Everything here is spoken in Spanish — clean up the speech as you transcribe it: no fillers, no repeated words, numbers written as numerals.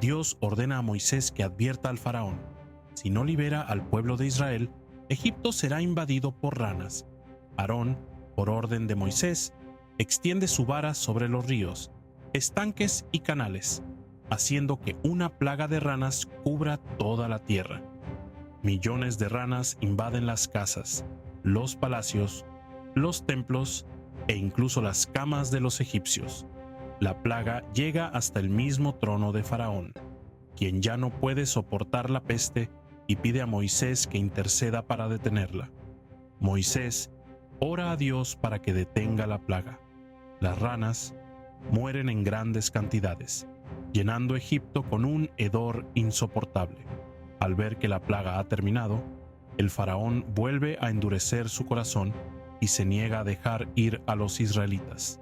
Dios ordena a Moisés que advierta al faraón: si no libera al pueblo de Israel, Egipto será invadido por ranas. Aarón, por orden de Moisés, extiende su vara sobre los ríos, estanques y canales, haciendo que una plaga de ranas cubra toda la tierra. Millones de ranas invaden las casas, los palacios, los templos e incluso las camas de los egipcios. La plaga llega hasta el mismo trono de Faraón, quien ya no puede soportar la peste y pide a Moisés que interceda para detenerla. Moisés ora a Dios para que detenga la plaga. Las ranas mueren en grandes cantidades, llenando Egipto con un hedor insoportable. Al ver que la plaga ha terminado, el faraón vuelve a endurecer su corazón y se niega a dejar ir a los israelitas.